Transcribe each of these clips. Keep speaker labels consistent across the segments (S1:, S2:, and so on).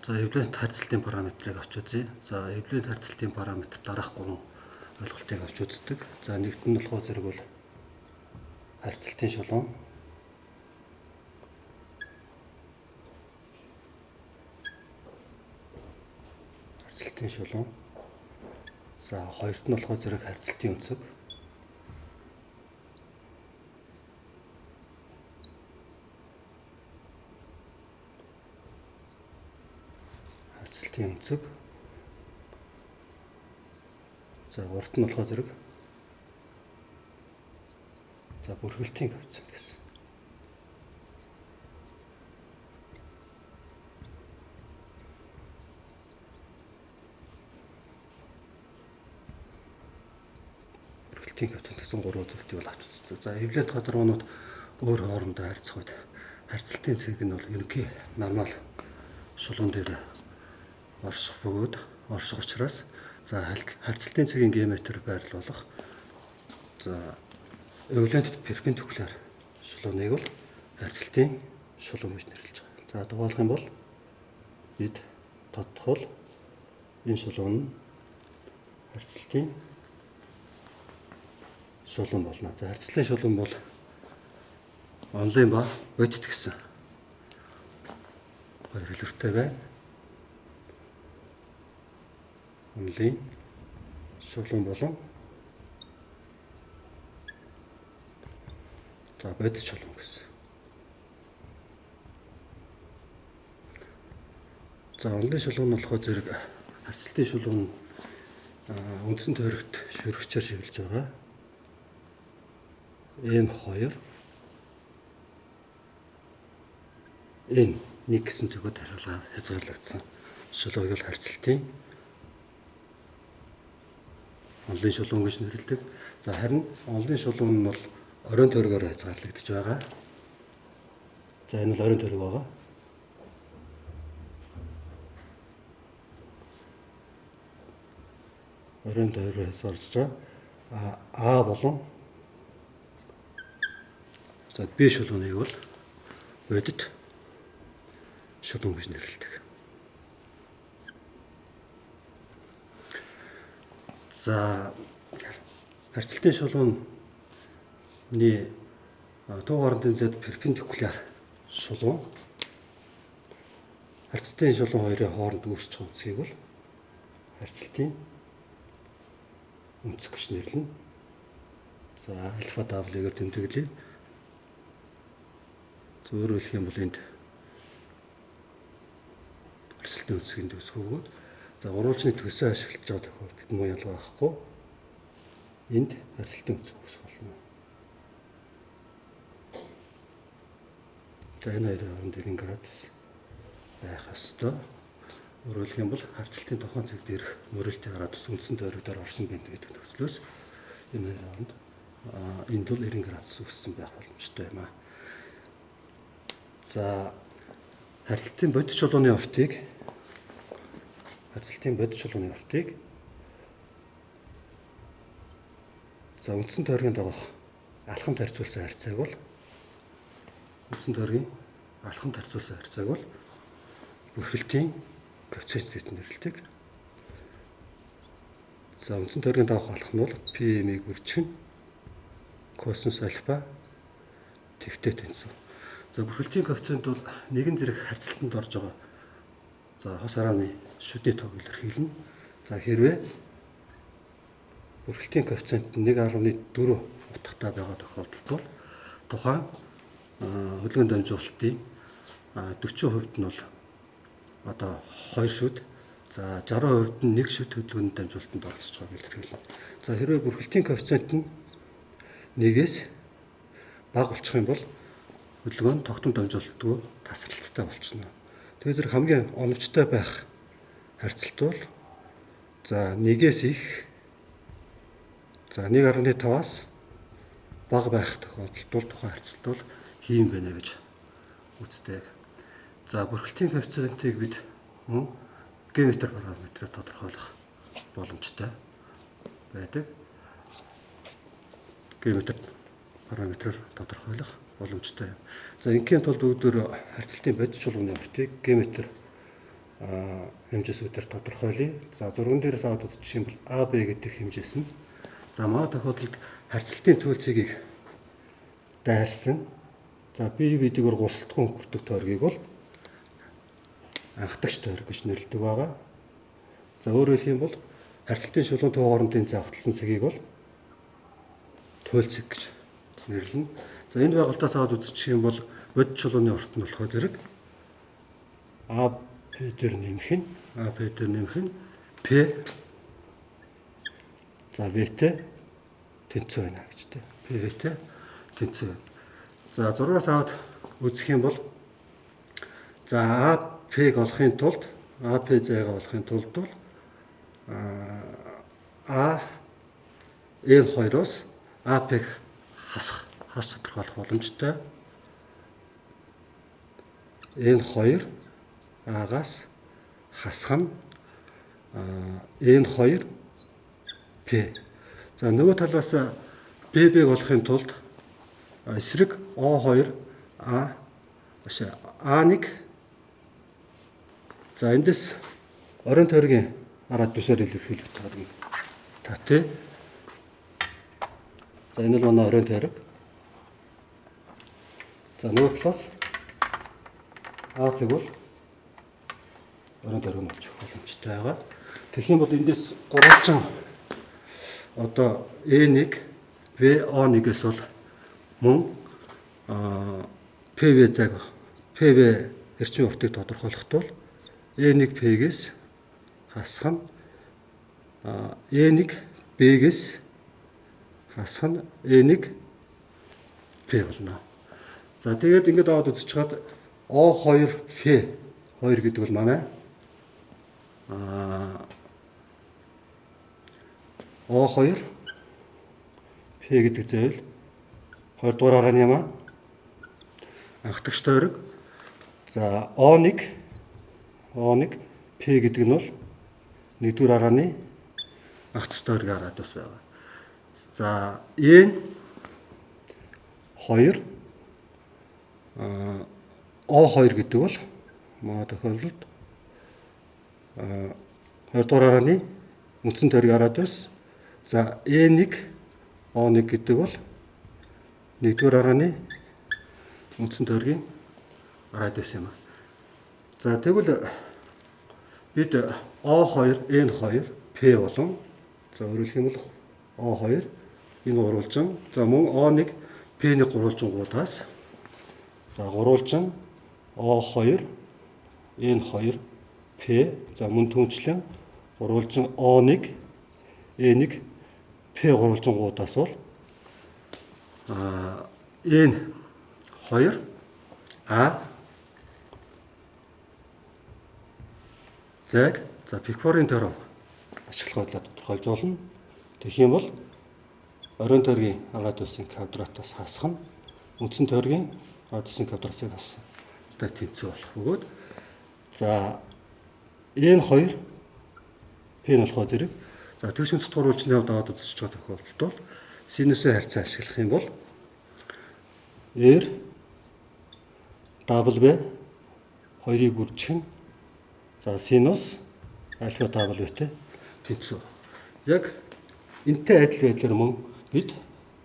S1: За эвлент харьцалтын параметрыг авч үзье. За эвлент харьцалтын параметр дараах 3 ойлголтыг авч үздэг. За нэгт нь болохоор зэрэг бол харьцалтын шулуун. Харьцалтын шулуун. За хоёрт нь болохоор зэрэг харьцалтын өнцөг. Харьцалтын өнцөг. За гуравт нь болохоор зэрэг за бүрхэлтийн коэффициент гэсэн. Бүрхэлтийн коэффициент гэсэн 3 зүйлийг бол авч үздэг. За эвлент тодорхойлолтууд өөр хоорондоо харьцах үед харьцалтын цэг нь бол ерөнхий нормал шулуун дээр орших учраас за харьцалтын цэгийн геометр байрлуулах за эвлент перпендикуляр шулууныг бол харьцалтын шулуун гэж нэрлэж байгаа. За дугаарлах юм бол бид тодтохол энэ шулуун нь харьцалтын шулуун болно. За харьцалтын шулуун бол онлын ба бодит гэсэн хоёр хэлбэртэй байна. Онлын шулуун болон за бодит шулуун гэсэн. За онлын шулуун нь болохоор зэрэг харьцалтын шулуун үндсэн тойрогт шүргчээр шивэлж байгаа. N2 N1 гэсэн зөвхөн тархалгаар хязгаарлагдсан шулууг бол харьцалтын онлын шулуун гэж нэрлэдэг. За харин онлын шулуун нь бол оройн тойрогоор хязгаарлагдаж байгаа. За энэ бол оройн тойрог байгаа. Оройн тойрогоор хязгаарлаж байгаа. А болон за B шулууныг бол бодит шулуун гэж нэрлэдэг. За харьцалтын шулууны туу хоорондын зэд перпендикуляр шулуун харьцалтын шулуун хоёрын хооронд үүсэж байгаа үнцгийг бол харьцалтын үнцэг гэж нэрлэнэ. За альфа W-гээр тэмдэглэе. Зөвөөр хэлэх юм бол энд харьцалтын үнцгийн төсөв өгөөд за гурвалжны төсөө ашиглаж байгаа тохиолдолд муу ялгаа авахгүй энд харьцалтын үнцэг үүсэх болно. За энэ хоёрын хооронд 90 градус байх ёстой. Өөрөөр хэлэх юм бол харьцалтын тухайн цаг дээрх мөрөлтийн градус үндсэн тойрогоор орсон байна гэдэг нөхцлөөс энэ хоёрын хооронд энд бол 90 градус үүссэн байх боломжтой юм аа. За харьцалтын бодит шулууны ортыг за үндсэн тойргийн дагах алхамд харьцуулсан харьцааг бол бүрхэлтийн коэффициент гэж нэрлэдэг. За үндсэн тойргийн дагах алхам нь бол PM-ийг үржих нь косинус альфа тэгтэй тэнцүү. За бүрхэлтийн коэффициент бол нэгэн зэрэг харьцалтанд орж байгаа. За хос арааны шүдний тоог илэрхийлнэ. За хэрвээ бүрхэлтийн коэффициент 1.4 утгатай байгаа тохиолдолд бол тухайн хөдөлгөөний дамжуулалтын 40% нь бол одоо 2 шүд, за 60% нь 1 шүд хөдөлгөөний дамжуулалтанд оролцож байгааг илэрхийлнэ. За хэрвээ бүрхэлтийн коэффициент нь 1-ээс бага болчих юм бол хөдөлгөөн тогтмол дамжуулалтгүй тасралттай болчихно. Тэгэхээр зэрэг хамгийн оновчтой байх харьцалт бол за 1-ээс их за 1.5-аас бага байх тохиолдолд бол тухайн харьцалт бол хийм байна гэж үздэг. За бүрхэлтийн коэффициентийг бид геометр параметрээр тодорхойлох боломжтой байдаг. Геометр параметрээр тодорхойлох боломжтой юм. За ингийн тулд үүдээр харьцалтын бодит шулууны ортыг геометр хэмжээсүүдээр тодорхойлъё. За зурган дээрээс аваад үзчих юм бол AB гэдэг хэмжээс нь. За манай тохиолдолд харьцалтын төлцөгийг дайрсан. За бие биедгээр гусалтгүй өнгөрдөг тойргийг бол анхдагч тойрог гэж нэрлэдэг байгаа. За өөрөөр хэлэх юм бол харьцалтын шулуун төв хоорондын завхталсан цагийг бол туйлцэг гэж нэрлэнэ. За энэ байгальтаас аваад үзчих юм бол бодит чулууны урт нь болохоор зэрэг AB дээр нэмэх нь P за V-тэй тэнцүү байна гэж тэ. PV-тэй тэнцүү байна. За 6-аас аваад үзэх юм бол за AP-г олохын тулд AP зайгаа олохын тулд бол А N2-оос AP-г хасах тодорхойлох боломжтой. N2 А-гаас хасах нь N2 P. За нөгөө талаас PB-г олохын тулд эсрэг O2 А1 за эндээс оройн тойргийн араад тусаар илэрхийлэх тойрог та тий. За энэ л манай оройн тойрог. За нөгөө талаас А цэг бол оройн тойрог нь очих боломжтой байгаа. Тэгэх юм бол эндээс гурвалжин одоо E1 VO1-ээс бол мөн PV цаг PV эрчим уртыг тодорхойлоход бол E1P-гээс хасах нь E1B-гээс хасах нь E1P болно. За тэгээд ингээд аваад үзэж чад O2F 2 гэдэг бол манай O2 P гэдэг зэвэл 2 дугаар арааны маань анхдагч тойрог. За O1 P гэдэг нь бол 1 дугаар арааны анхдагч тойргийн араад бас байгаа. За N2 O2 гэдэг бол манай тохиолдолд 2 дугаар арааны үндсэн тойргийн араад бас. За E1 O1 гэдэг бол 1 дугаар арааны үндсэн тойргийн араад байсан юм. За тэгвэл бид O2 N2 P болон за өөрөөр хэлэх юм бол O2 энэ гурвалжин за мөн O1 P-ний гурвалжингуудаас за гурвалжин O2 N2 P за мөн түнчлэн гурвалжин O1 E1 P гурвалжингуудаас бол N2 А зэг за пикфорын тойрог ашиглах байдлаар тодорхойлж болно. Тэгэх юм бол оройн тойргийн араад байсан квадратаас хасах нь үндсэн тойргийн араад байсан квадратыг хасах тэнцүү болох бөгөөд за N2 P нь болохоо зэрэг за тэгш үндэс туруулчны хувьд аваад үзэж байгаа тохиолдолд бол синусын харьцаа ашиглах юм бол R W 2-ыг үржих нь за синус альфа W-тэй тэнцүү. Яг энтэй адил байдлаар мөн бид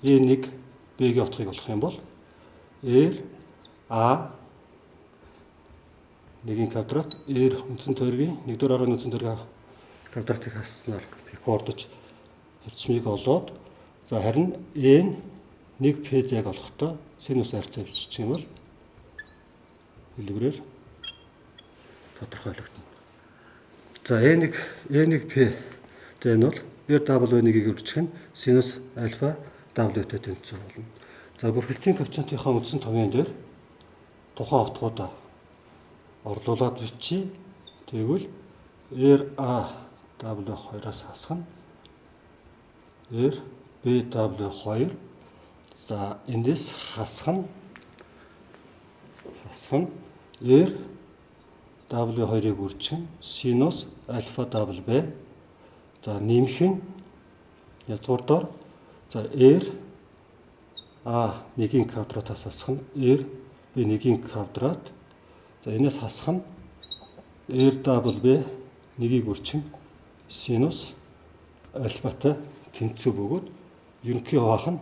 S1: E1 B-гийн утгыг олох юм бол R A 1-ийн квадрат R үндсэн тойргийн 1 дугаар арааны үндсэн тойргийн квадратыг хасснаар рекордж хэрчмийг олоод за харин N 1P зайг олохдоо синус харьцаа биччих юм бол хэлбэрээр тодорхойлогдно. За E1P зай нь бол RW1-ийг үржих нь синус альфа W-тэй тэнцүү болно. За бүрхэлтийн коэффициентийнхаа үндсэн томьёон дээр тухайн утгуудаа орлуулад бичиж тэгвэл RAW2-аас хасах нь RBW2 за эндээс хасах нь RW2-ыг үржих нь синус альфа W за нэмэх нь язгуурдаар за A1-ийн квадратаас хасах нь RB1-ийн квадрат за энэс хасах нь RW нэгийг үрчин синус альфатай тэнцүү бөгөөд ерөнхий хуваах нь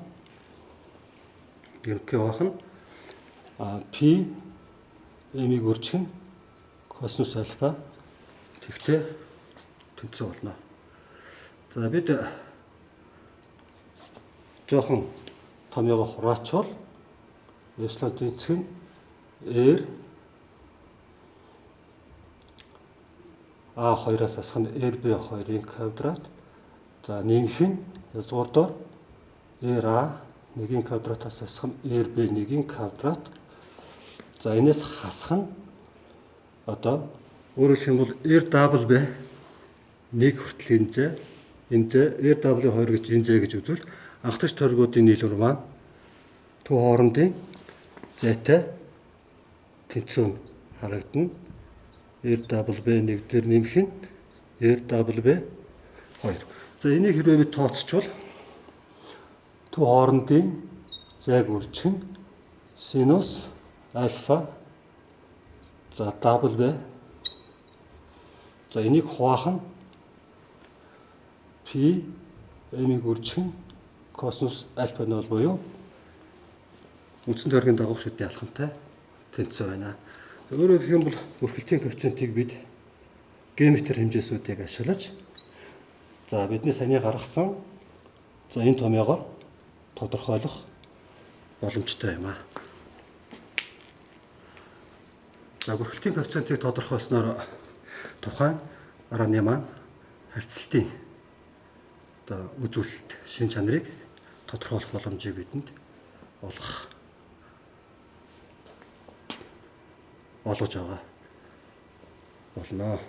S1: P m-ийг үрчин косинус альфа тэгтээ тэнцүү болно. За бид жоохон томьёогоо хураачвал эпсилон тэнцэх нь R А2-аас асах нь RB2-ийн квадрат. За нэмэх нь язгуурдаар RA1-ийн квадратаас асах нь RB1-ийн квадрат. За энэс хасах нь одоо өөрөөр хэлэх юм бол RW 1 хүртэл энэ зэ RW2 гэж энэ зэ гэж үзвэл анхдагч тойргуудын нийлбэр маань төв хоорондын зайтай тэнцүү нь харагдана. RW1 дээр нэмэх нь RW2. За энийг хэрвээ бид тооцчвал төв хоорондын зайг үржих нь синус альфа за W. За энийг хуваах нь P m-ийг үржих нь косинус альфа 0 буюу үндсэн тойргийн дагавар шүтний алхамтай тэнцүү байна. За өөрөөр хэлэх юм бол бүрхэлтийн коэффициентийг бид Г-метр хэмжээсүүдийг ашиглаж за бидний саяны гаргасан за энэ томьёогоор тодорхойлох боломжтой юм аа. За бүрхэлтийн коэффициентийг тодорхойлсноор тухайн арааны маань харьцалтын одоо үзүүлэлт шин чанарыг тодорхойлох боломжийг бидэнд олгож байгаа болно.